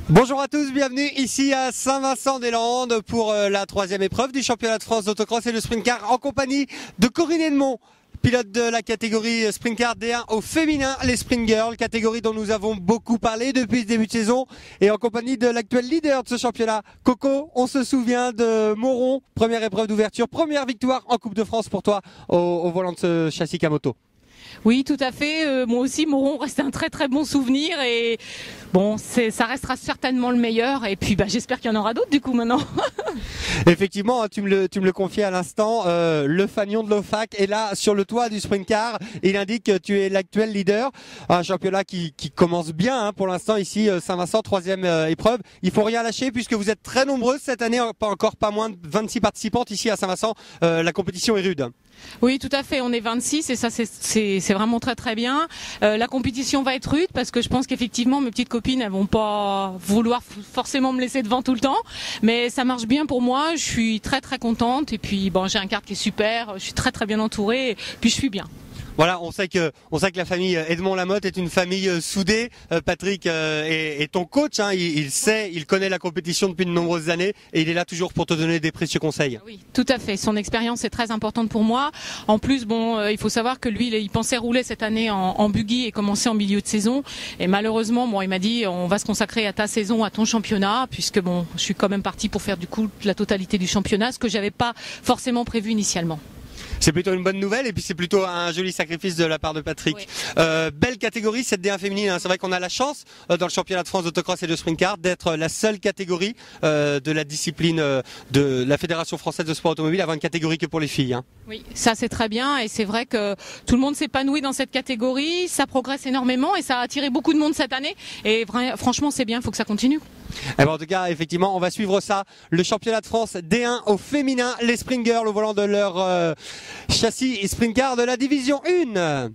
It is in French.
Bonjour à tous, bienvenue ici à Saint-Vincent-des-Landes pour la troisième épreuve du championnat de France d'autocross et de sprint car en compagnie de Corinne Edmond, pilote de la catégorie sprint car D1 au féminin, les sprint girls, catégorie dont nous avons beaucoup parlé depuis ce début de saison, et en compagnie de l'actuel leader de ce championnat. Coco, on se souvient de Moron, première épreuve d'ouverture, première victoire en Coupe de France pour toi au volant de ce châssis Kamoto. Oui, tout à fait. Moi aussi, Moron reste un très très bon souvenir et bon, ça restera certainement le meilleur. Et puis, j'espère qu'il y en aura d'autres du coup maintenant. Effectivement, tu me le confiais à l'instant, le fanion de l'OFAC est là sur le toit du sprint car. Il indique que tu es l'actuel leader. Un championnat qui commence bien pour l'instant ici, Saint-Vincent, troisième épreuve. Il faut rien lâcher puisque vous êtes très nombreuses cette année, pas moins de 26 participantes ici à Saint-Vincent. La compétition est rude. Oui, tout à fait. On est 26 et ça, c'est vraiment très très bien. La compétition va être rude parce que je pense qu'effectivement mes petites copines elles vont pas vouloir forcément me laisser devant tout le temps, mais ça marche bien pour moi. Je suis très très contente et puis j'ai un kart qui est super. Je suis très très bien entourée et puis je suis bien. Voilà, on sait que la famille Edmond Lamotte est une famille soudée. Patrick est ton coach, il connaît la compétition depuis de nombreuses années et il est là toujours pour te donner des précieux conseils. Oui, tout à fait. Son expérience est très importante pour moi. En plus, il faut savoir que lui, il pensait rouler cette année en buggy et commencer en milieu de saison. Et malheureusement, il m'a dit, on va se consacrer à ta saison, à ton championnat, puisque je suis quand même partie pour faire du coup la totalité du championnat, ce que j'avais pas forcément prévu initialement. C'est plutôt une bonne nouvelle et puis c'est plutôt un joli sacrifice de la part de Patrick. Oui. Belle catégorie cette D1 féminine. C'est vrai qu'on a la chance dans le championnat de France d'autocross et de sprint car d'être la seule catégorie de la discipline de la Fédération française de sport automobile à avoir une catégorie que pour les filles. Oui, ça c'est très bien et c'est vrai que tout le monde s'épanouit dans cette catégorie. Ça progresse énormément et ça a attiré beaucoup de monde cette année. Et franchement c'est bien, il faut que ça continue. En tout cas, effectivement, on va suivre ça. Le championnat de France D1 au féminin, les sprint girls au volant de leur châssis et sprint car de la division 1.